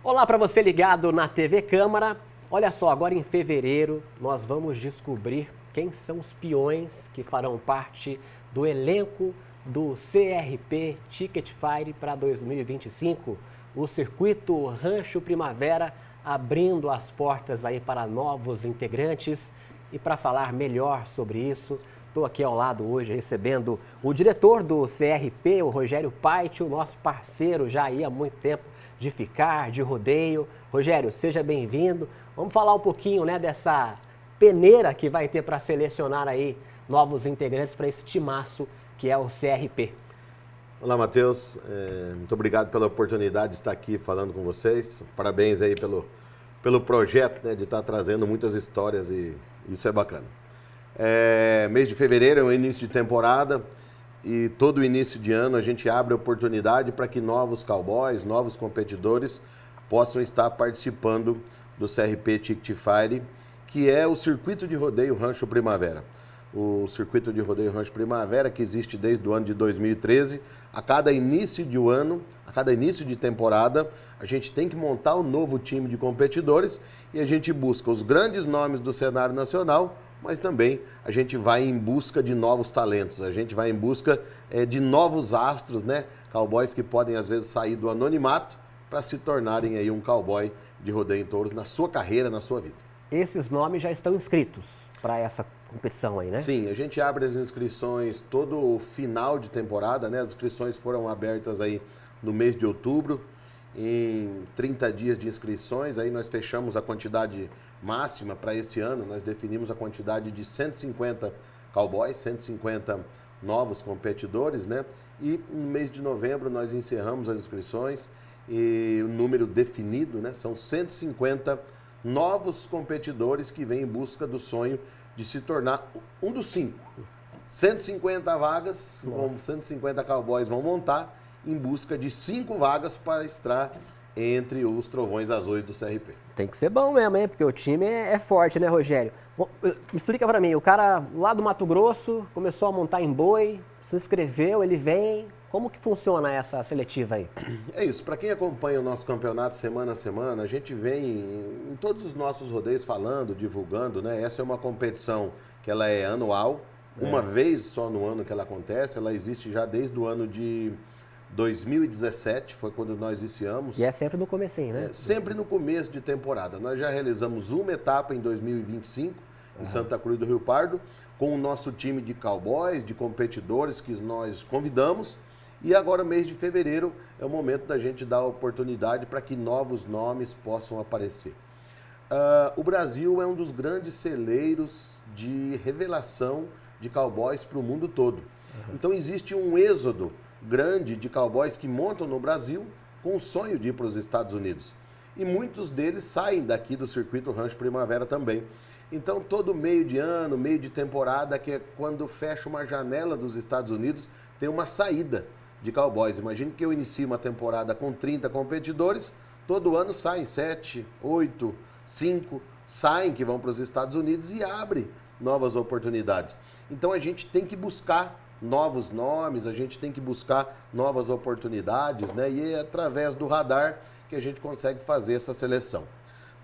Olá para você ligado na TV Câmara. Olha só, agora em fevereiro nós vamos descobrir quem são os peões que farão parte do elenco do CRP Ticket Fire para 2025. O circuito Rancho Primavera abrindo as portas aí para novos integrantes. E para falar melhor sobre isso, estou aqui ao lado hoje recebendo o diretor do CRP, o Rogério Pait, o nosso parceiro já aí há muito tempo de ficar, de rodeio. Rogério, seja bem-vindo. Vamos falar um pouquinho, né, dessa peneira que vai ter para selecionar aí novos integrantes para esse timaço que é o CRP. Olá, Matheus. Muito obrigado pela oportunidade de estar aqui falando com vocês. Parabéns aí pelo projeto, né, de estar trazendo muitas histórias e isso é bacana. Mês de fevereiro é o início de temporada e todo início de ano a gente abre oportunidade para que novos cowboys, novos competidores possam estar participando do CRP Ticket Fire, que é o circuito de rodeio Rancho Primavera. O circuito de rodeio Rancho Primavera, que existe desde o ano de 2013, a cada início de ano, a cada início de temporada, a gente tem que montar um novo time de competidores e a gente busca os grandes nomes do cenário nacional, mas também a gente vai em busca de novos talentos, a gente vai em busca de novos astros, né? Cowboys que podem às vezes sair do anonimato para se tornarem aí um cowboy de rodeio em touros na sua carreira, na sua vida. Esses nomes já estão inscritos para essa competição aí, né? Sim, a gente abre as inscrições todo final de temporada, né? As inscrições foram abertas aí no mês de outubro, em 30 dias de inscrições, aí nós fechamos a quantidade máxima para esse ano, nós definimos a quantidade de 150 cowboys, 150 novos competidores, né? E no mês de novembro nós encerramos as inscrições e o número definido, né? São 150 novos competidores que vêm em busca do sonho de se tornar um dos 5. 150 vagas, 150 cowboys vão montar em busca de 5 vagas para estar entre os trovões azuis do CRP. Tem que ser bom mesmo, hein? Porque o time é forte, né, Rogério? Bom, explica para mim, o cara lá do Mato Grosso começou a montar em boi, se inscreveu, ele vem. Como que funciona essa seletiva aí? É isso, para quem acompanha o nosso campeonato semana a semana, a gente vem em todos os nossos rodeios falando, divulgando, né? Essa é uma competição que ela é anual, uma vez só no ano que ela acontece, ela existe já desde o ano de 2017, foi quando nós iniciamos. E é sempre no comecinho, né? Sempre no começo de temporada. Nós já realizamos uma etapa em 2025, em Santa Cruz do Rio Pardo, com o nosso time de cowboys, de competidores que nós convidamos. E agora, mês de fevereiro, é o momento da gente dar a oportunidade para que novos nomes possam aparecer. O Brasil é um dos grandes celeiros de revelação de cowboys para o mundo todo. Então, existe um êxodo grande de cowboys que montam no Brasil com o sonho de ir para os Estados Unidos. E muitos deles saem daqui do circuito Rancho Primavera também. Então, todo meio de ano, meio de temporada, que é quando fecha uma janela dos Estados Unidos, tem uma saída de cowboys. Imagine que eu inicio uma temporada com 30 competidores, todo ano saem 7, 8, 5, saem que vão para os Estados Unidos e abre novas oportunidades. Então, a gente tem que buscar novos nomes, a gente tem que buscar novas oportunidades, né? E é através do radar que a gente consegue fazer essa seleção.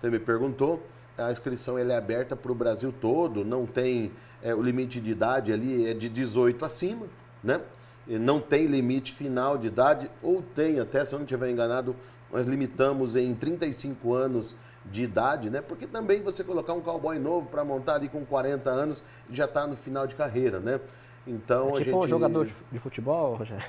Você me perguntou, a inscrição ela é aberta para o Brasil todo, não tem o limite de idade ali, é de 18 acima, né? E não tem limite final de idade, ou tem até, se eu não estiver enganado, nós limitamos em 35 anos de idade, né? Porque também você colocar um cowboy novo para montar ali com 40 anos, já está no final de carreira, né? Então, é tipo um jogador de futebol, Rogério?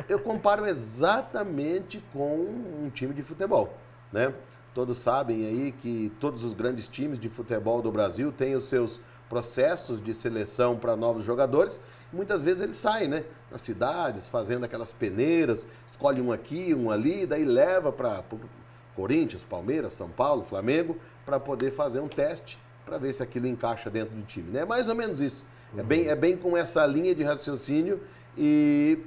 Eu comparo exatamente com um time de futebol, né? Todos sabem aí que todos os grandes times de futebol do Brasil têm os seus processos de seleção para novos jogadores. Muitas vezes eles saem, né? Nas cidades, fazendo aquelas peneiras, escolhe um aqui, um ali, daí leva para Corinthians, Palmeiras, São Paulo, Flamengo, para poder fazer um teste, para ver se aquilo encaixa dentro do time, né? É mais ou menos isso. É bem com essa linha de raciocínio e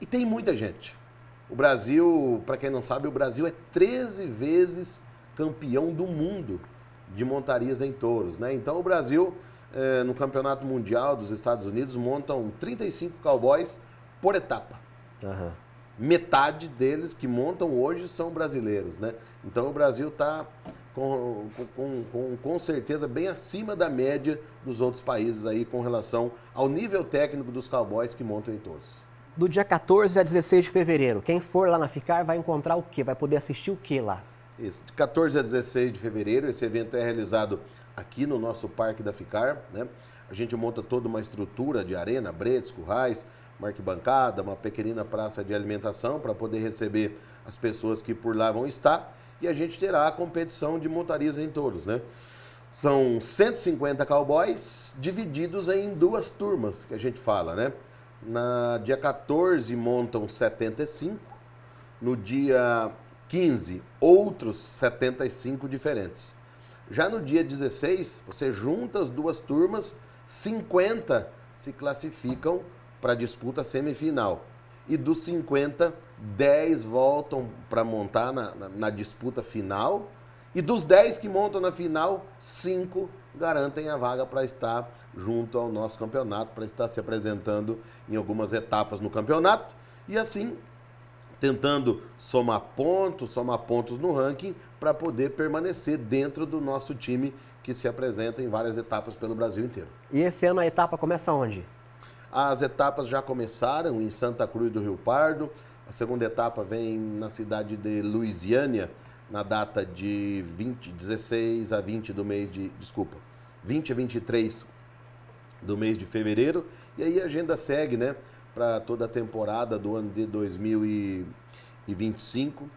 tem muita gente. O Brasil, para quem não sabe, o Brasil é 13 vezes campeão do mundo de montarias em touros, né? Então o Brasil, no Campeonato Mundial dos Estados Unidos, montam 35 cowboys por etapa. metade deles que montam hoje são brasileiros, né? Então o Brasil está com certeza bem acima da média dos outros países aí com relação ao nível técnico dos cowboys que montam em touros. Do dia 14 a 16 de fevereiro, quem for lá na FICAR vai encontrar o quê? Vai poder assistir o quê lá? Isso, de 14 a 16 de fevereiro, esse evento é realizado aqui no nosso Parque da FICAR, né? A gente monta toda uma estrutura de arena, bretes, currais, uma arquibancada, uma pequenina praça de alimentação para poder receber as pessoas que por lá vão estar. E a gente terá a competição de montarias em touros, né? São 150 cowboys divididos em duas turmas, que a gente fala, né? Na dia 14 montam 75, no dia 15 outros 75 diferentes. Já no dia 16, você junta as duas turmas, 50 se classificam para a disputa semifinal. E dos 50, 10 voltam para montar na disputa final. E dos 10 que montam na final, 5 garantem a vaga para estar junto ao nosso campeonato, para estar se apresentando em algumas etapas no campeonato. E assim, tentando somar pontos no ranking para poder permanecer dentro do nosso time que se apresenta em várias etapas pelo Brasil inteiro. E esse ano a etapa começa onde? As etapas já começaram em Santa Cruz do Rio Pardo. A segunda etapa vem na cidade de Luisiânia, na data de 16 a 20 do mês de... 20 a 23 do mês de fevereiro. E aí a agenda segue, né, para toda a temporada do ano de 2025.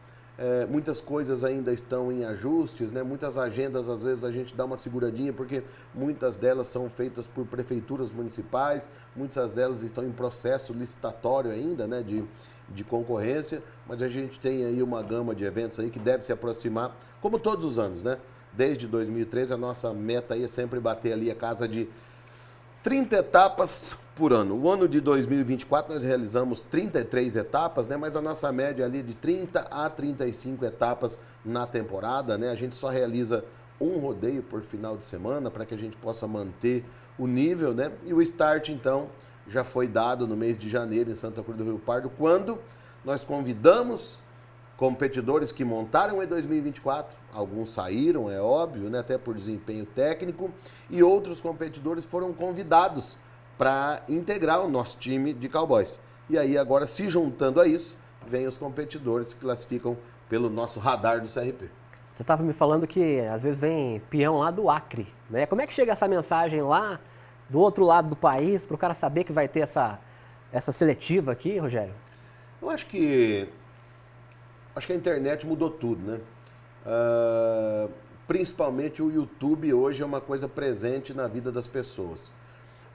Muitas coisas ainda estão em ajustes, né? Muitas agendas, às vezes, a gente dá uma seguradinha, porque muitas delas são feitas por prefeituras municipais, muitas delas estão em processo licitatório ainda, né? De concorrência, mas a gente tem aí uma gama de eventos aí que deve se aproximar, como todos os anos, né? Desde 2013, a nossa meta aí é sempre bater ali a casa de 30 etapas por ano. O ano de 2024 nós realizamos 33 etapas, né? Mas a nossa média ali de 30 a 35 etapas na temporada, né? A gente só realiza um rodeio por final de semana para que a gente possa manter o nível, né? E o start, então, já foi dado no mês de janeiro em Santa Cruz do Rio Pardo, quando nós convidamos competidores que montaram em 2024, alguns saíram, é óbvio, né, até por desempenho técnico, e outros competidores foram convidados para integrar o nosso time de cowboys. E aí agora, se juntando a isso, vem os competidores que classificam pelo nosso radar do CRP. Você estava me falando que às vezes vem peão lá do Acre, né? Como é que chega essa mensagem lá do outro lado do país para o cara saber que vai ter essa seletiva aqui, Rogério? Eu acho que a internet mudou tudo, né? Principalmente o YouTube hoje é uma coisa presente na vida das pessoas.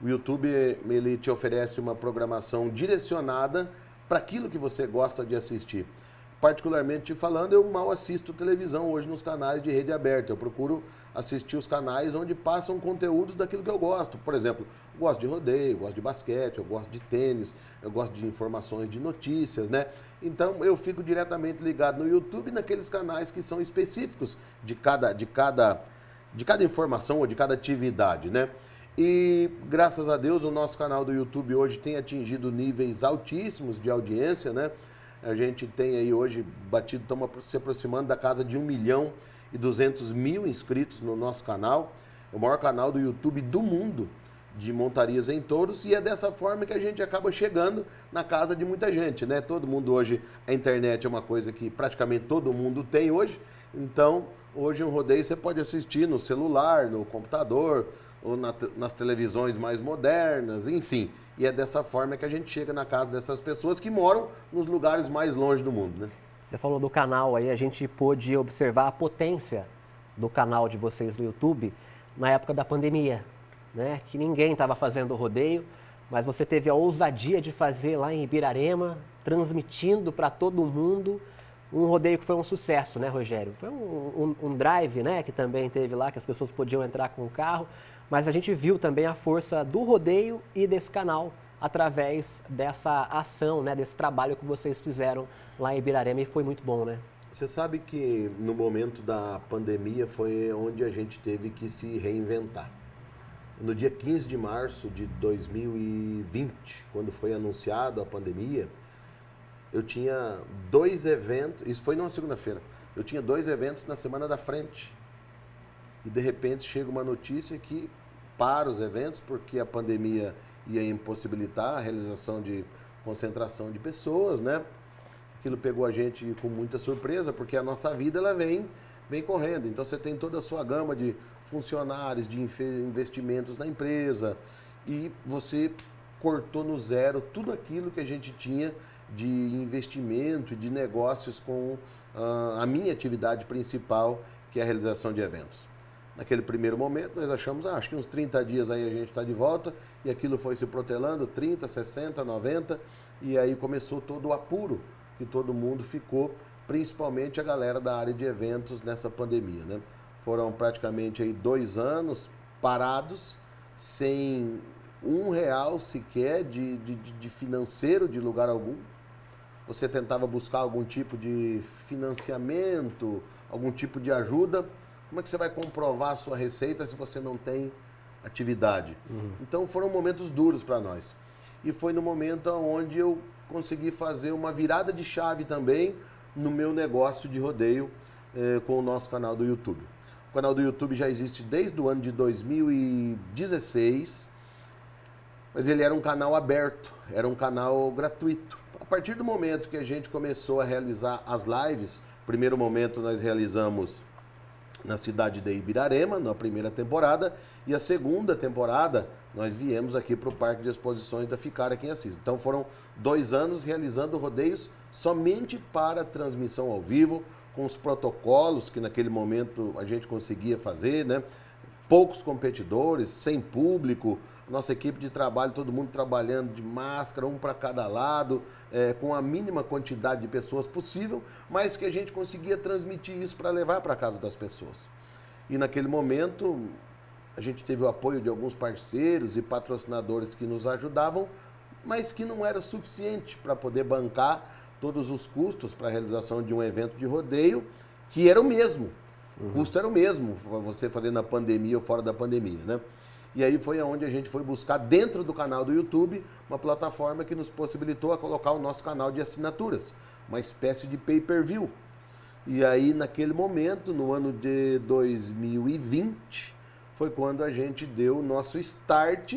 O YouTube, ele te oferece uma programação direcionada para aquilo que você gosta de assistir. Particularmente falando, eu mal assisto televisão hoje nos canais de rede aberta. Eu procuro assistir os canais onde passam conteúdos daquilo que eu gosto. Por exemplo, eu gosto de rodeio, eu gosto de basquete, eu gosto de tênis, eu gosto de informações de notícias, né? Então eu fico diretamente ligado no YouTube naqueles canais que são específicos de cada informação ou de cada atividade, né? E graças a Deus o nosso canal do YouTube hoje tem atingido níveis altíssimos de audiência, né? A gente tem aí hoje batido, estamos se aproximando da casa de 1.200.000 inscritos no nosso canal. É o maior canal do YouTube do mundo de montarias em touros, e é dessa forma que a gente acaba chegando na casa de muita gente, né? Todo mundo hoje, a internet é uma coisa que praticamente todo mundo tem hoje, então hoje um rodeio você pode assistir no celular, no computador, ou nas televisões mais modernas, enfim. E é dessa forma que a gente chega na casa dessas pessoas que moram nos lugares mais longe do mundo, né? Você falou do canal aí, a gente pôde observar a potência do canal de vocês no YouTube na época da pandemia, né? Que ninguém estava fazendo rodeio, mas você teve a ousadia de fazer lá em Ibirarema, transmitindo para todo mundo um rodeio que foi um sucesso, né, Rogério? Foi um drive, né, que também teve lá, que as pessoas podiam entrar com o carro, mas a gente viu também a força do rodeio e desse canal através dessa ação, né, desse trabalho que vocês fizeram lá em Ibirarema, e foi muito bom, né? Você sabe que no momento da pandemia foi onde a gente teve que se reinventar. No dia 15 de março de 2020, quando foi anunciado a pandemia, eu tinha 2 eventos, isso foi numa segunda-feira, eu tinha 2 eventos na semana da frente. E de repente chega uma notícia que para os eventos, porque a pandemia ia impossibilitar a realização de concentração de pessoas, né? Aquilo pegou a gente com muita surpresa, porque a nossa vida ela vem correndo. Então você tem toda a sua gama de funcionários, de investimentos na empresa, e você cortou no zero tudo aquilo que a gente tinha de investimento e de negócios com a minha atividade principal, que é a realização de eventos. Naquele primeiro momento, nós achamos, acho que uns 30 dias aí a gente está de volta, e aquilo foi se protelando, 30, 60, 90, e aí começou todo o apuro que todo mundo ficou, principalmente a galera da área de eventos nessa pandemia, né? Foram praticamente aí 2 anos parados, sem R$1 sequer de financeiro de lugar algum. Você tentava buscar algum tipo de financiamento, algum tipo de ajuda. Como é que você vai comprovar a sua receita se você não tem atividade? Então foram momentos duros para nós. E foi no momento onde eu consegui fazer uma virada de chave também no meu negócio de rodeio com o nosso canal do YouTube. O canal do YouTube já existe desde o ano de 2016, mas ele era um canal aberto, era um canal gratuito. A partir do momento que a gente começou a realizar as lives, primeiro momento nós realizamos na cidade de Ibirarema, na primeira temporada, e a segunda temporada nós viemos aqui para o Parque de Exposições da Ficar aqui em Assis. Então foram 2 anos realizando rodeios somente para transmissão ao vivo, com os protocolos que naquele momento a gente conseguia fazer, né? Poucos competidores, sem público, nossa equipe de trabalho, todo mundo trabalhando de máscara, um para cada lado, com a mínima quantidade de pessoas possível, mas que a gente conseguia transmitir isso para levar para a casa das pessoas. E naquele momento, a gente teve o apoio de alguns parceiros e patrocinadores que nos ajudavam, mas que não era suficiente para poder bancar todos os custos para a realização de um evento de rodeio, que era o mesmo. O custo era o mesmo, você fazer na pandemia ou fora da pandemia, né? E aí foi onde a gente foi buscar dentro do canal do YouTube uma plataforma que nos possibilitou a colocar o nosso canal de assinaturas, uma espécie de pay-per-view. E aí naquele momento, no ano de 2020, foi quando a gente deu o nosso start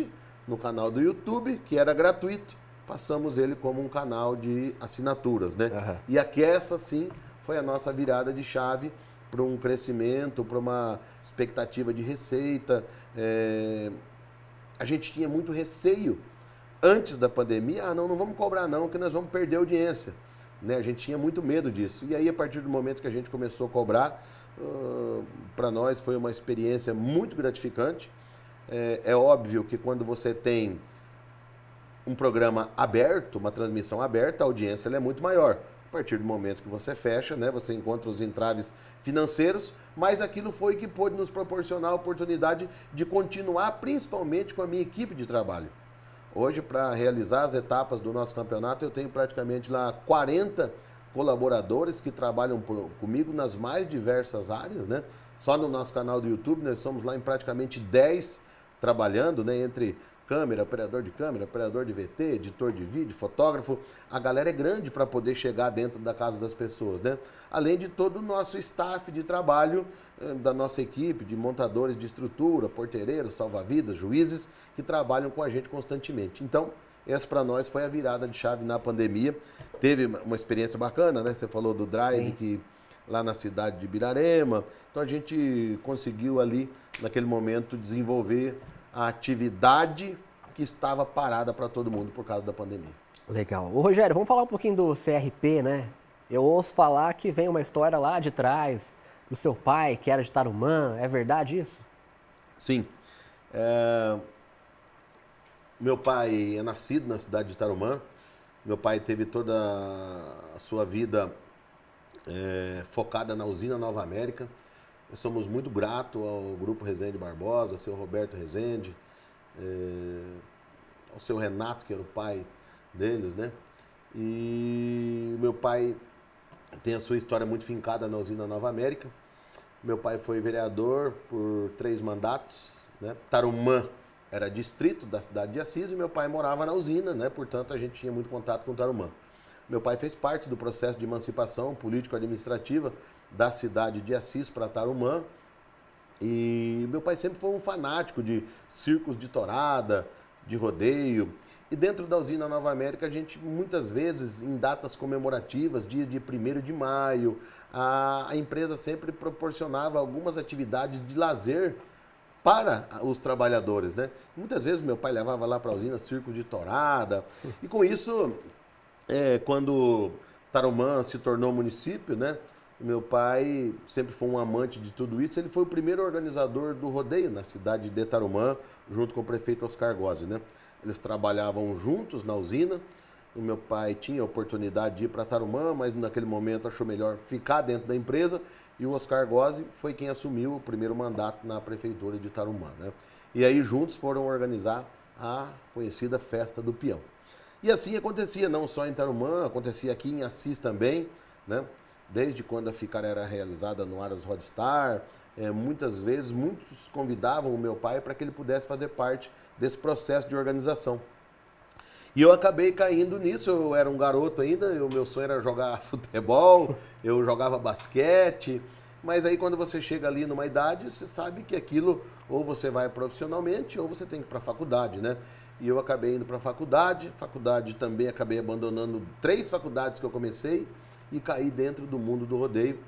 no canal do YouTube, que era gratuito. Passamos ele como um canal de assinaturas, né? E aqui essa sim foi a nossa virada de chave para um crescimento, para uma expectativa de receita. A gente tinha muito receio antes da pandemia, não vamos cobrar não, que nós vamos perder a audiência. Né? A gente tinha muito medo disso. E aí, a partir do momento que a gente começou a cobrar, para nós foi uma experiência muito gratificante. É óbvio que quando você tem um programa aberto, uma transmissão aberta, a audiência ela é muito maior. A partir do momento que você fecha, né, você encontra os entraves financeiros, mas aquilo foi que pôde nos proporcionar a oportunidade de continuar, principalmente com a minha equipe de trabalho. Hoje, para realizar as etapas do nosso campeonato, eu tenho praticamente lá 40 colaboradores que trabalham comigo nas mais diversas áreas, né? Só no nosso canal do YouTube, nós somos lá em praticamente 10 trabalhando, né, entre câmera, operador de VT, editor de vídeo, fotógrafo. A galera é grande para poder chegar dentro da casa das pessoas, né? Além de todo o nosso staff de trabalho da nossa equipe, de montadores de estrutura, porteireiros, salva-vidas, juízes, que trabalham com a gente constantemente. Então, essa para nós foi a virada de chave na pandemia. Teve uma experiência bacana, né? Você falou do drive que lá na cidade de Ibirarema. Então, a gente conseguiu ali, naquele momento, desenvolver a atividade que estava parada para todo mundo por causa da pandemia. Legal. Ô Rogério, vamos falar um pouquinho do CRP, né? Eu ouço falar que vem uma história lá de trás, do seu pai, que era de Tarumã. É verdade isso? Sim. Meu pai é nascido na cidade de Tarumã. Meu pai teve toda a sua vida focada na usina Nova América. Nós somos muito gratos ao Grupo Rezende Barbosa, ao seu Roberto Rezende, ao seu Renato, que era o pai deles, né? E meu pai tem a sua história muito fincada na usina Nova América. Meu pai foi vereador por 3 mandatos, né? Tarumã era distrito da cidade de Assis e meu pai morava na usina, né? Portanto, a gente tinha muito contato com Tarumã. Meu pai fez parte do processo de emancipação político-administrativa da cidade de Assis para Tarumã. E meu pai sempre foi um fanático de circos de tourada, de rodeio. E dentro da usina Nova América, a gente muitas vezes, em datas comemorativas, dia de 1º de maio, a empresa sempre proporcionava algumas atividades de lazer para os trabalhadores, né? Muitas vezes meu pai levava lá para a usina circo de tourada. E com isso, quando Tarumã se tornou município, né? Meu pai sempre foi um amante de tudo isso. Ele foi o primeiro organizador do rodeio na cidade de Tarumã, junto com o prefeito Oscar Gozzi, né? Eles trabalhavam juntos na usina. O meu pai tinha a oportunidade de ir para Tarumã, mas naquele momento achou melhor ficar dentro da empresa. E o Oscar Gozzi foi quem assumiu o primeiro mandato na prefeitura de Tarumã, né? E aí juntos foram organizar a conhecida Festa do Peão. E assim acontecia, não só em Tarumã, acontecia aqui em Assis também, né? Desde quando a FICAR era realizada no Aras Rodstar, muitas vezes muitos convidavam o meu pai para que ele pudesse fazer parte desse processo de organização. E eu acabei caindo nisso. Eu era um garoto ainda, o meu sonho era jogar futebol, eu jogava basquete, mas aí quando você chega ali numa idade, você sabe que aquilo ou você vai profissionalmente ou você tem que ir para a faculdade, né? E eu acabei indo para a faculdade também acabei abandonando 3 faculdades que eu comecei e caí dentro do mundo do rodeio,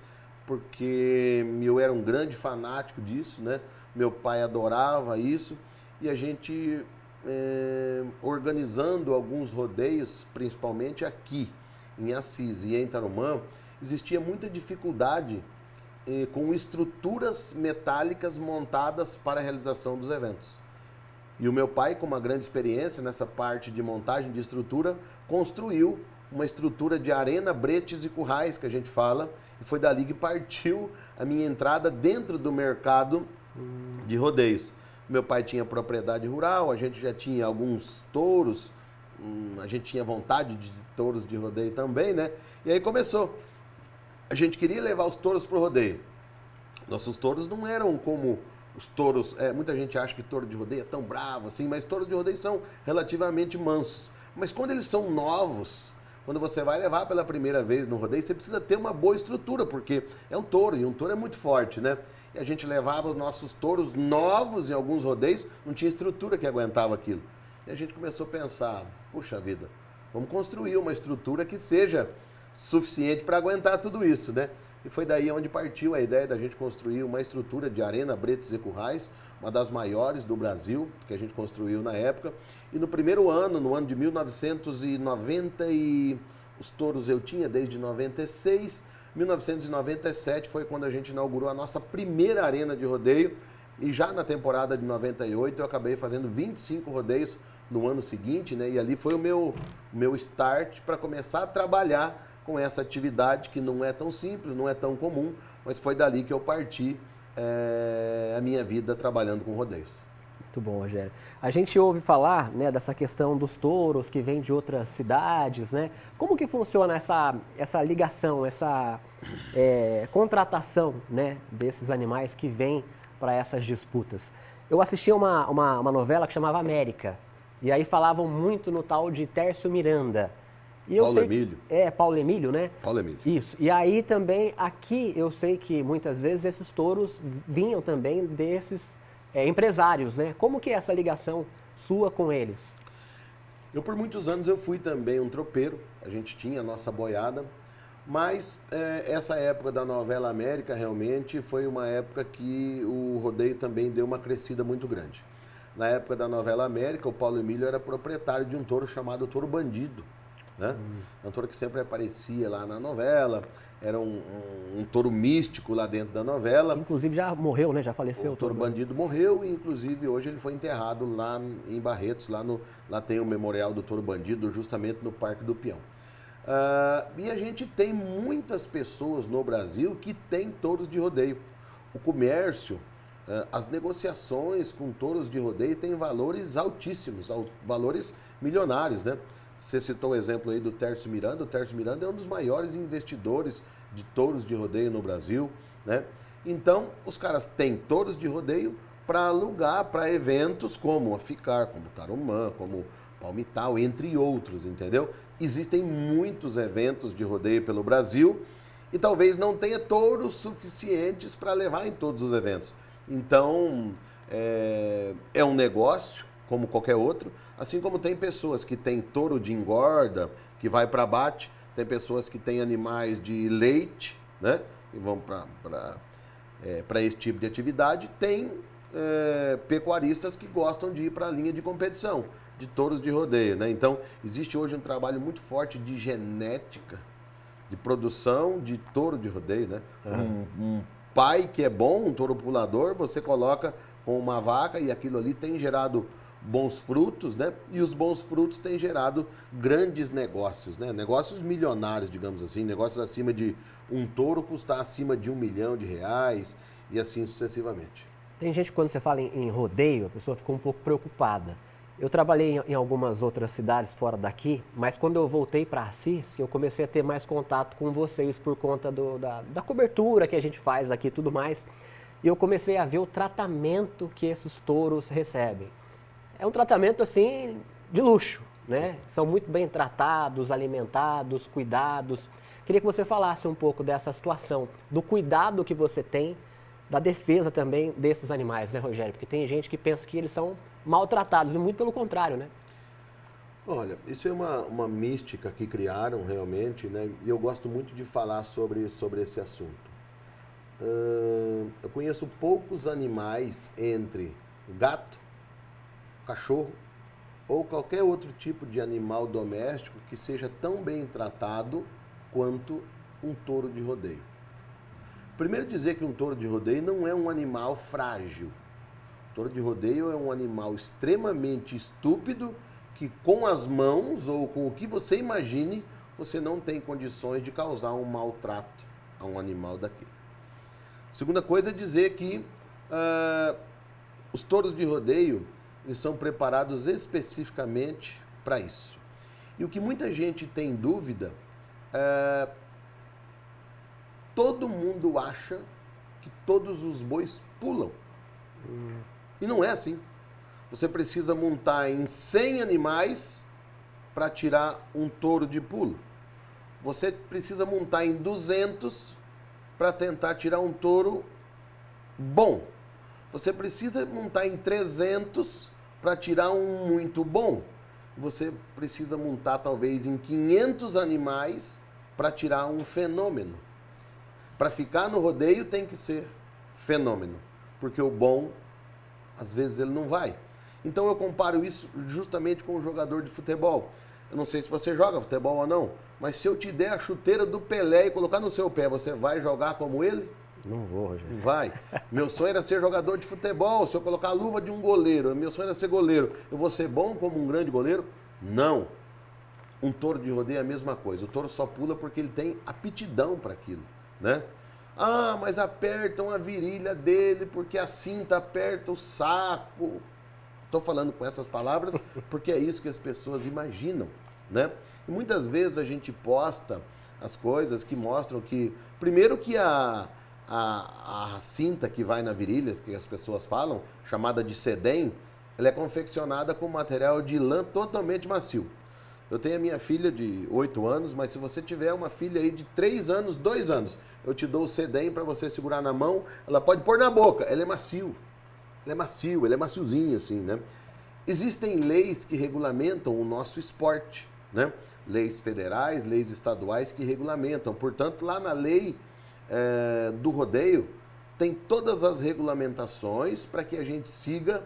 porque eu era um grande fanático disso, né? Meu pai adorava isso e a gente organizando alguns rodeios, principalmente aqui em Assis e em Tarumã, existia muita dificuldade com estruturas metálicas montadas para a realização dos eventos. E o meu pai, com uma grande experiência nessa parte de montagem de estrutura, construiu uma estrutura de arena, bretes e currais, que a gente fala, e foi dali que partiu a minha entrada dentro do mercado de rodeios. Meu pai tinha propriedade rural, a gente já tinha alguns touros, a gente tinha vontade de touros de rodeio também, né? E aí começou. A gente queria levar os touros para o rodeio. Nossos touros não eram como os touros... muita gente acha que touro de rodeio é tão bravo assim, mas touros de rodeio são relativamente mansos. Mas quando eles são novos... Quando você vai levar pela primeira vez no rodeio, você precisa ter uma boa estrutura, porque é um touro, e um touro é muito forte, né? E a gente levava os nossos touros novos em alguns rodeios, não tinha estrutura que aguentava aquilo. E a gente começou a pensar, puxa vida, vamos construir uma estrutura que seja suficiente para aguentar tudo isso, né? E foi daí onde partiu a ideia da gente construir uma estrutura de arena, bretes e currais, uma das maiores do Brasil, que a gente construiu na época. E no primeiro ano, no ano de 1990, os touros eu tinha desde 96, 1997 foi quando a gente inaugurou a nossa primeira arena de rodeio. E já na temporada de 98 eu acabei fazendo 25 rodeios no ano seguinte, né? E ali foi o meu start para começar a trabalhar com essa atividade que não é tão simples, não é tão comum, mas foi dali que eu parti a minha vida trabalhando com rodeios. Muito bom, Rogério. A gente ouve falar, né, dessa questão dos touros que vêm de outras cidades, né? Como que funciona essa ligação, essa contratação, né, desses animais que vêm para essas disputas? Eu assisti uma novela que chamava América, e aí falavam muito no tal de Tércio Miranda. E Paulo Emílio. Paulo Emílio, né? Paulo Emílio. Isso. E aí também, aqui, eu sei que muitas vezes esses touros vinham também desses empresários, né? Como que é essa ligação sua com eles? Eu, por muitos anos, eu fui também um tropeiro. A gente tinha a nossa boiada. Mas essa época da novela América, realmente, foi uma época que o rodeio também deu uma crescida muito grande. Na época da novela América, o Paulo Emílio era proprietário de um touro chamado Touro Bandido. Né? É um touro que sempre aparecia lá na novela, era um touro místico lá dentro da novela. Inclusive já morreu, né? Já faleceu. O Touro Bandido morreu e inclusive hoje ele foi enterrado lá em Barretos, lá tem o memorial do Touro Bandido, justamente no Parque do Peão. E a gente tem muitas pessoas no Brasil que têm touros de rodeio. O comércio, as negociações com touros de rodeio têm valores altíssimos, valores milionários, né? Você citou o exemplo aí do Tércio Miranda. O Tércio Miranda é um dos maiores investidores de touros de rodeio no Brasil, né? Então, os caras têm touros de rodeio para alugar para eventos como a FICAR, como Tarumã, como Palmital, entre outros, entendeu? Existem muitos eventos de rodeio pelo Brasil e talvez não tenha touros suficientes para levar em todos os eventos. Então, é um negócio, como qualquer outro, assim como tem pessoas que têm touro de engorda, que vai para abate, tem pessoas que têm animais de leite, né, que vão para esse tipo de atividade, tem pecuaristas que gostam de ir para a linha de competição, de touros de rodeio, né? Então, existe hoje um trabalho muito forte de genética, de produção de touro de rodeio, né? Um pai que é bom, um touro pulador, você coloca com uma vaca e aquilo ali tem gerado bons frutos, né? E os bons frutos têm gerado grandes negócios, né? Negócios milionários, digamos assim, negócios acima de um touro custar acima de R$1 milhão e assim sucessivamente. Tem gente que quando você fala em rodeio, a pessoa fica um pouco preocupada. Eu trabalhei em algumas outras cidades fora daqui, mas quando eu voltei para Assis, eu comecei a ter mais contato com vocês por conta da cobertura que a gente faz aqui e tudo mais. E eu comecei a ver o tratamento que esses touros recebem. É um tratamento, assim, de luxo, né? São muito bem tratados, alimentados, cuidados. Queria que você falasse um pouco dessa situação, do cuidado que você tem, da defesa também desses animais, né, Rogério? Porque tem gente que pensa que eles são maltratados, e muito pelo contrário, né? Olha, isso é uma mística que criaram realmente, né? E eu gosto muito de falar sobre esse assunto. Eu conheço poucos animais entre gato, cachorro ou qualquer outro tipo de animal doméstico que seja tão bem tratado quanto um touro de rodeio. Primeiro dizer que um touro de rodeio não é um animal frágil. O touro de rodeio é um animal extremamente estúpido que com as mãos ou com o que você imagine, você não tem condições de causar um maltrato a um animal daquele. Segunda coisa é dizer que os touros de rodeio eles são preparados especificamente para isso. E o que muita gente tem dúvida todo mundo acha que todos os bois pulam. E não é assim. Você precisa montar em 100 animais para tirar um touro de pulo. Você precisa montar em 200 para tentar tirar um touro bom. Você precisa montar em 300 para tirar um muito bom. Você precisa montar talvez em 500 animais para tirar um fenômeno. Para ficar no rodeio tem que ser fenômeno, porque o bom, às vezes, ele não vai. Então eu comparo isso justamente com um jogador de futebol. Eu não sei se você joga futebol ou não, mas se eu te der a chuteira do Pelé e colocar no seu pé, você vai jogar como ele? Não vou, Rogério. Não vai. Meu sonho era ser jogador de futebol. Se eu colocar a luva de um goleiro, meu sonho era ser goleiro. Eu vou ser bom como um grande goleiro? Não. Um touro de rodeio é a mesma coisa. O touro só pula porque ele tem aptidão para aquilo, né? Ah, mas apertam a virilha dele porque a cinta aperta o saco. Estou falando com essas palavras porque é isso que as pessoas imaginam, né? E muitas vezes a gente posta as coisas que mostram que, primeiro que a cinta que vai na virilha, que as pessoas falam, chamada de sedem, ela é confeccionada com material de lã totalmente macio. Eu tenho a minha filha de 8 anos, mas se você tiver uma filha aí de 3 anos, 2 anos, eu te dou o sedem para você segurar na mão, ela pode pôr na boca, ele é macio. Ele é macio, ele é maciozinho assim, né? Existem leis que regulamentam o nosso esporte, né? Leis federais, leis estaduais que regulamentam. Portanto, lá na lei do rodeio, tem todas as regulamentações para que a gente siga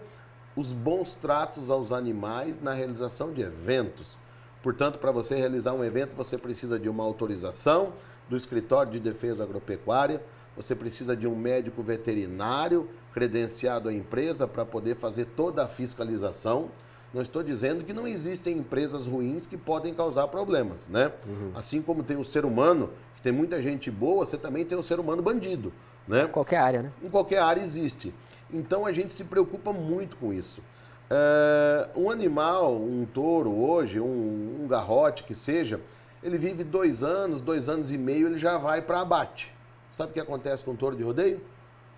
os bons tratos aos animais na realização de eventos. Portanto, para você realizar um evento, você precisa de uma autorização do Escritório de Defesa Agropecuária, você precisa de um médico veterinário credenciado à empresa para poder fazer toda a fiscalização. Não estou dizendo que não existem empresas ruins que podem causar problemas, né? Assim como tem o ser humano, que tem muita gente boa, você também tem o ser humano bandido, né? Em qualquer área, né? Em qualquer área existe. Então a gente se preocupa muito com isso. Um animal, um touro hoje, um garrote que seja, ele vive 2 anos, 2 anos e meio, ele já vai para abate. Sabe o que acontece com o touro de rodeio?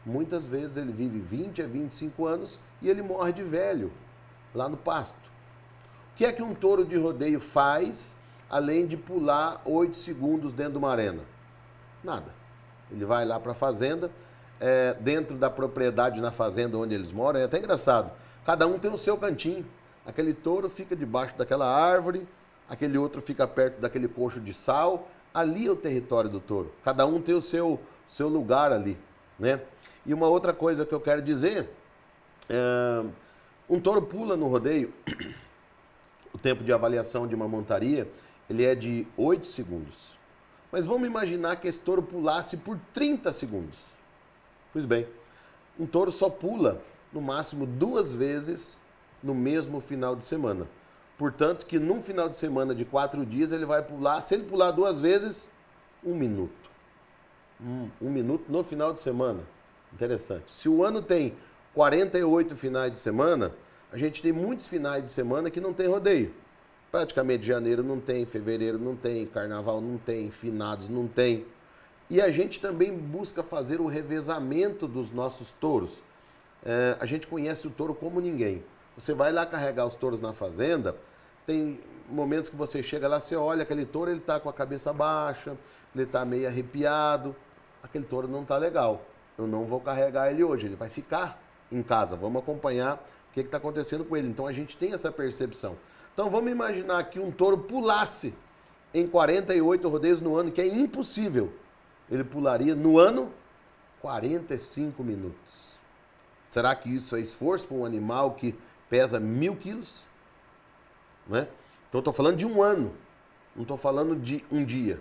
Muitas vezes ele vive 20 a 25 anos e ele morre de velho, lá no pasto. O que é que um touro de rodeio faz, além de pular 8 segundos dentro de uma arena? Nada. Ele vai lá para a fazenda, dentro da propriedade na fazenda onde eles moram, é até engraçado. Cada um tem o seu cantinho. Aquele touro fica debaixo daquela árvore, aquele outro fica perto daquele coxo de sal. Ali é o território do touro. Cada um tem o seu lugar ali, né? E uma outra coisa que eu quero dizer, um touro pula no rodeio, o tempo de avaliação de uma montaria, ele é de 8 segundos. Mas vamos imaginar que esse touro pulasse por 30 segundos. Pois bem, um touro só pula, no máximo, 2 vezes no mesmo final de semana. Portanto, que num final de semana de 4 dias, ele vai pular, se ele pular 2 vezes, 1 minuto. 1 minuto no final de semana. Interessante. Se o ano tem 48 finais de semana, a gente tem muitos finais de semana que não tem rodeio. Praticamente janeiro não tem, fevereiro não tem, carnaval não tem, finados não tem. E a gente também busca fazer o revezamento dos nossos touros. A gente conhece o touro como ninguém. Você vai lá carregar os touros na fazenda, tem momentos que você chega lá, você olha aquele touro, ele está com a cabeça baixa, ele está meio arrepiado. Aquele touro não está legal. Eu não vou carregar ele hoje, ele vai ficar em casa. Vamos acompanhar o que está acontecendo com ele. Então a gente tem essa percepção. Então vamos imaginar que um touro pulasse em 48 rodeios no ano, que é impossível. Ele pularia no ano 45 minutos. Será que isso é esforço para um animal que pesa 1.000 quilos? Né? Então eu estou falando de um ano, não estou falando de um dia.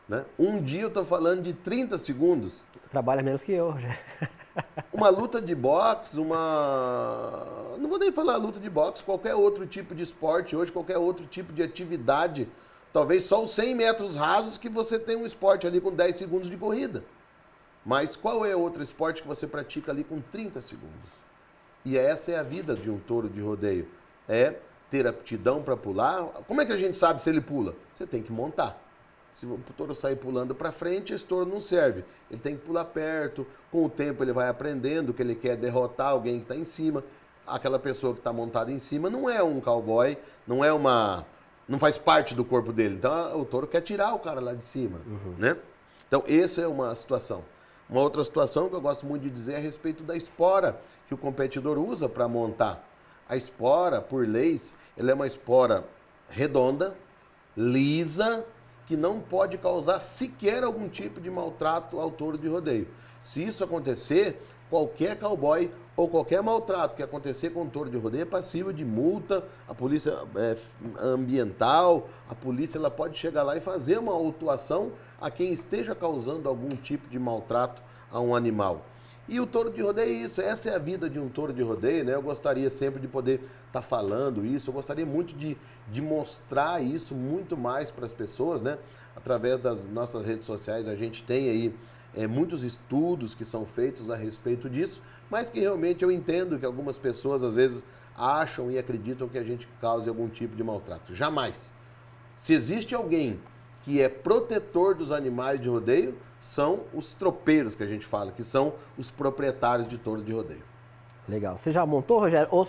Né? Um dia eu estou falando de 30 segundos. Trabalha menos que eu. Uma luta de boxe, não vou nem falar luta de boxe, qualquer outro tipo de esporte hoje, qualquer outro tipo de atividade, talvez só os 100 metros rasos que você tem um esporte ali com 10 segundos de corrida. Mas qual é outro esporte que você pratica ali com 30 segundos? E essa é a vida de um touro de rodeio. É ter aptidão para pular. Como é que a gente sabe se ele pula? Você tem que montar. Se o touro sair pulando para frente, esse touro não serve. Ele tem que pular perto. Com o tempo ele vai aprendendo que ele quer derrotar alguém que está em cima. Aquela pessoa que está montada em cima não é um cowboy, não faz parte do corpo dele. Então o touro quer tirar o cara lá de cima. Né? Então essa é uma situação. Uma outra situação que eu gosto muito de dizer é a respeito da espora que o competidor usa para montar. A espora, por leis, ela é uma espora redonda, lisa, que não pode causar sequer algum tipo de maltrato ao touro de rodeio. Se isso acontecer, qualquer cowboy ou qualquer maltrato que acontecer com o touro de rodeio é passível de multa. A polícia ambiental, a polícia ela pode chegar lá e fazer uma autuação a quem esteja causando algum tipo de maltrato a um animal. E o touro de rodeio é isso, essa é a vida de um touro de rodeio, né? Eu gostaria sempre de poder estar falando isso, eu gostaria muito de mostrar isso muito mais para as pessoas, né? Através das nossas redes sociais a gente tem aí muitos estudos que são feitos a respeito disso, mas que realmente eu entendo que algumas pessoas às vezes acham e acreditam que a gente cause algum tipo de maltrato. Jamais. Se existe alguém que é protetor dos animais de rodeio, são os tropeiros que a gente fala, que são os proprietários de touros de rodeio. Legal. Você já montou, Rogério? Ou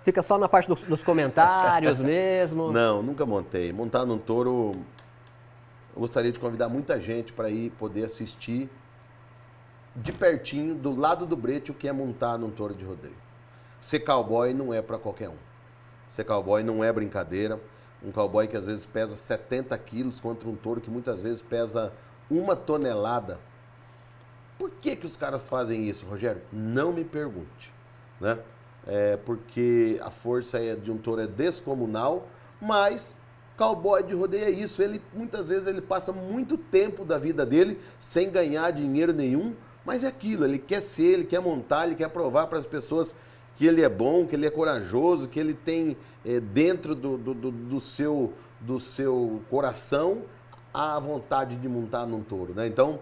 fica só na parte dos comentários mesmo? Não, nunca montei. Montar num touro, eu gostaria de convidar muita gente para ir poder assistir de pertinho, do lado do brete, o que é montar num touro de rodeio. Ser cowboy não é para qualquer um. Ser cowboy não é brincadeira. Um cowboy que às vezes pesa 70 quilos contra um touro que muitas vezes pesa 1 tonelada. Por que os caras fazem isso, Rogério? Não me pergunte. Né? Porque a força de um touro é descomunal, mas cowboy de rodeio é isso. Muitas vezes ele passa muito tempo da vida dele sem ganhar dinheiro nenhum, mas é aquilo, ele quer ser, ele quer montar, ele quer provar para as pessoas que ele é bom, que ele é corajoso, que ele tem dentro do seu coração a vontade de montar num touro, né? Então,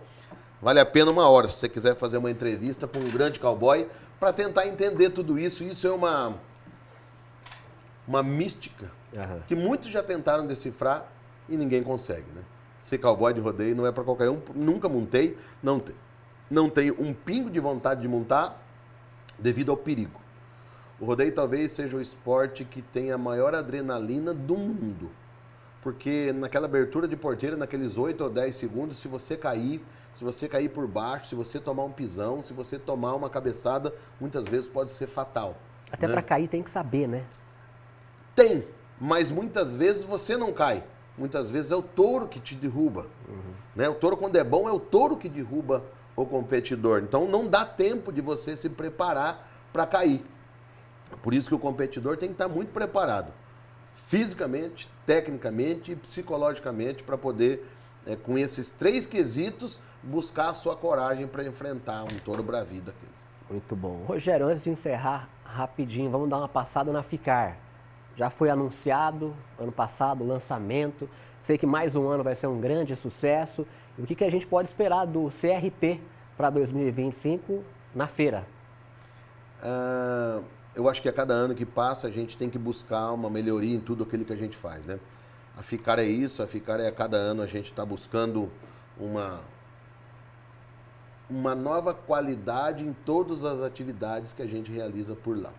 vale a pena uma hora, se você quiser fazer uma entrevista com um grande cowboy, para tentar entender tudo isso. Isso é uma mística que muitos já tentaram decifrar e ninguém consegue, né? Ser cowboy de rodeio não é para qualquer um, nunca montei, não tenho um pingo de vontade de montar devido ao perigo. O rodeio talvez seja o esporte que tem a maior adrenalina do mundo. Porque naquela abertura de porteira, naqueles 8 ou 10 segundos, se você cair por baixo, se você tomar um pisão, se você tomar uma cabeçada, muitas vezes pode ser fatal. Até para cair tem que saber, né? Tem, mas muitas vezes você não cai. Muitas vezes é o touro que te derruba. Né? O touro, quando é bom, é o touro que derruba o competidor. Então não dá tempo de você se preparar para cair. Por isso que o competidor tem que estar muito preparado, fisicamente, tecnicamente e psicologicamente, para poder, com esses 3 quesitos, buscar a sua coragem para enfrentar um touro bravido daquele. Muito bom. Rogério, antes de encerrar rapidinho, vamos dar uma passada na FICAR. Já foi anunciado ano passado o lançamento. Sei que mais um ano vai ser um grande sucesso. E o que a gente pode esperar do CRP para 2025 na feira? Eu acho que a cada ano que passa a gente tem que buscar uma melhoria em tudo aquilo que a gente faz, né? A FICAR é isso, a FICAR é a cada ano a gente está buscando uma nova qualidade em todas as atividades que a gente realiza por lá.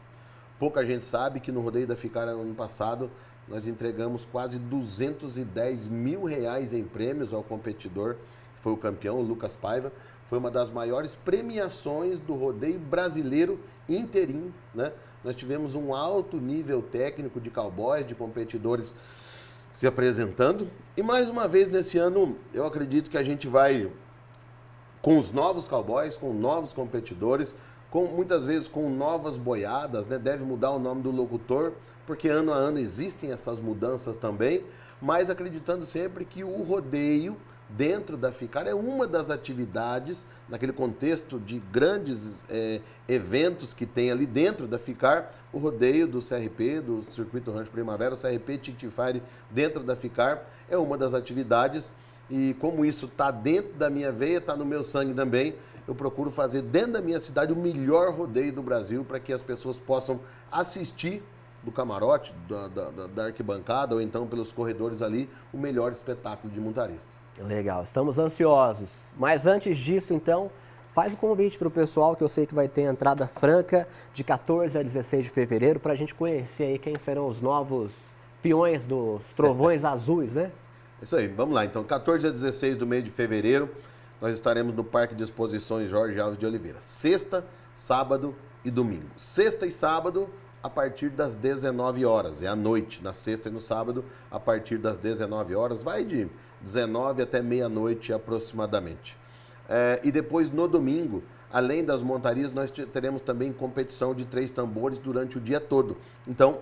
Pouca gente sabe que no rodeio da FICAR ano passado nós entregamos quase R$210 mil em prêmios ao competidor, que foi o campeão, o Lucas Paiva. Foi uma das maiores premiações do rodeio brasileiro inteirinho, né? Nós tivemos um alto nível técnico de cowboys, de competidores se apresentando. E mais uma vez nesse ano, eu acredito que a gente vai, com os novos cowboys, com novos competidores, muitas vezes com novas boiadas, né? Deve mudar o nome do locutor, porque ano a ano existem essas mudanças também, mas acreditando sempre que o rodeio dentro da FICAR é uma das atividades, naquele contexto de grandes eventos que tem ali dentro da FICAR, o rodeio do CRP, do Circuito Rancho Primavera, o CRP Ticket Fire dentro da FICAR é uma das atividades, e como isso está dentro da minha veia, está no meu sangue também, eu procuro fazer dentro da minha cidade o melhor rodeio do Brasil para que as pessoas possam assistir do camarote, da arquibancada ou então pelos corredores ali, o melhor espetáculo de montarias. Legal, estamos ansiosos. Mas antes disso, então, faz o convite para o pessoal, que eu sei que vai ter entrada franca de 14 a 16 de fevereiro, para a gente conhecer aí quem serão os novos peões dos trovões azuis, né? Isso aí, vamos lá. Então, 14 a 16 do mês de fevereiro, nós estaremos no Parque de Exposições Jorge Alves de Oliveira. Sexta, sábado e domingo. Sexta e sábado, a partir das 19 horas. É à noite, na sexta e no sábado, a partir das 19 horas. Vai de 19 até meia-noite aproximadamente. E depois, no domingo, além das montarias, nós teremos também competição de 3 tambores durante o dia todo. Então,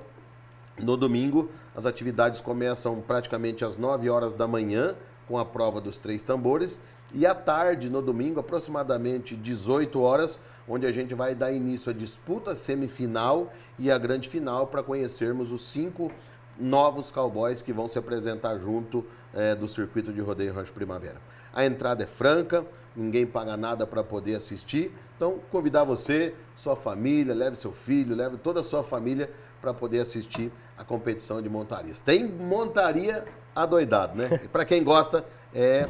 no domingo, as atividades começam praticamente às 9 horas da manhã, com a prova dos 3 tambores. E à tarde, no domingo, aproximadamente 18 horas, onde a gente vai dar início à disputa semifinal e à grande final para conhecermos os 5 novos cowboys que vão se apresentar junto do circuito de rodeio Rancho Primavera. A entrada é franca, ninguém paga nada para poder assistir, então convidar você, sua família, leve seu filho, leve toda a sua família para poder assistir a competição de montarias. Tem montaria adoidado, né? Para quem gosta, é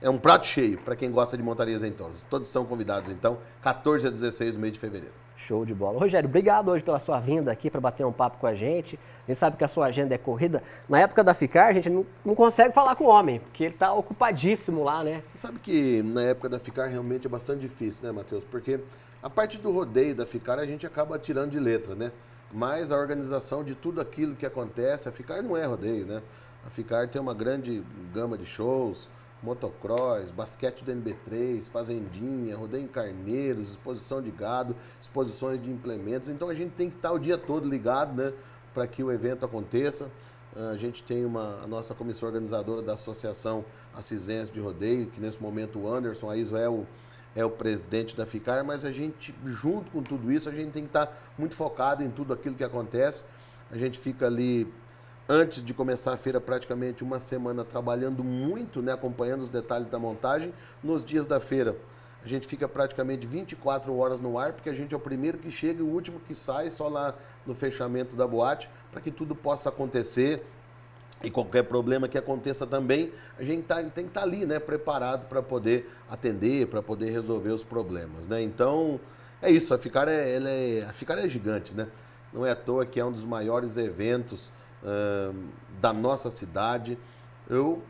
um prato cheio para quem gosta de montarias em touros. Todos estão convidados, então, 14 a 16 do mês de fevereiro. Show de bola. Rogério, obrigado hoje pela sua vinda aqui para bater um papo com a gente. A gente sabe que a sua agenda é corrida. Na época da FICAR, a gente não consegue falar com o homem, porque ele está ocupadíssimo lá, né? Você sabe que na época da FICAR realmente é bastante difícil, né, Matheus? Porque a parte do rodeio da FICAR a gente acaba tirando de letra, né? Mas a organização de tudo aquilo que acontece, a FICAR não é rodeio, né? A FICAR tem uma grande gama de shows, motocross, basquete do NB3, fazendinha, rodeio em carneiros, exposição de gado, exposições de implementos. Então a gente tem que estar o dia todo ligado, né, para que o evento aconteça. A gente tem a nossa comissão organizadora da Associação Acisense de Rodeio, que nesse momento o Anderson Aizo é o presidente da FICAR, mas a gente, junto com tudo isso, a gente tem que estar muito focado em tudo aquilo que acontece. A gente fica ali, antes de começar a feira, praticamente uma semana trabalhando muito, né, acompanhando os detalhes da montagem. Nos dias da feira, a gente fica praticamente 24 horas no ar, porque a gente é o primeiro que chega e o último que sai, só lá no fechamento da boate, para que tudo possa acontecer. E qualquer problema que aconteça também, a gente tem que estar ali, né, preparado para poder atender, para poder resolver os problemas, né? Então, é isso, a FICAR é gigante, né? não é à toa que é um dos maiores eventos da nossa cidade. Eu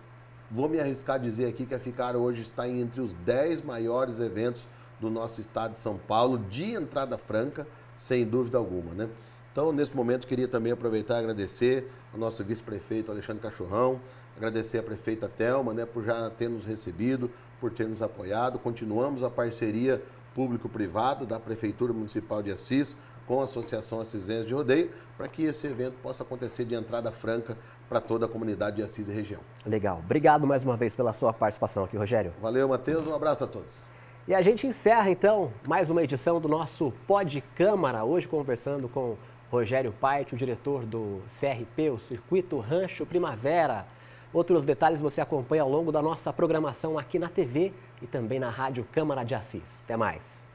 vou me arriscar a dizer aqui que a Ficar hoje está entre os 10 maiores eventos do nosso estado de São Paulo, de entrada franca, sem dúvida alguma, né? Então, nesse momento, queria também aproveitar e agradecer ao nosso vice-prefeito Alexandre Cachorrão, agradecer a prefeita Thelma, né, por já ter nos recebido, por ter nos apoiado. Continuamos a parceria público-privada da Prefeitura Municipal de Assis com a Associação Assisense de Rodeio, para que esse evento possa acontecer de entrada franca para toda a comunidade de Assis e região. Legal. Obrigado mais uma vez pela sua participação aqui, Rogério. Valeu, Matheus. Um abraço a todos. E a gente encerra, então, mais uma edição do nosso Pod Câmara, hoje conversando com Rogério Paiti, o diretor do CRP, o Circuito Rancho Primavera. Outros detalhes você acompanha ao longo da nossa programação aqui na TV e também na Rádio Câmara de Assis. Até mais.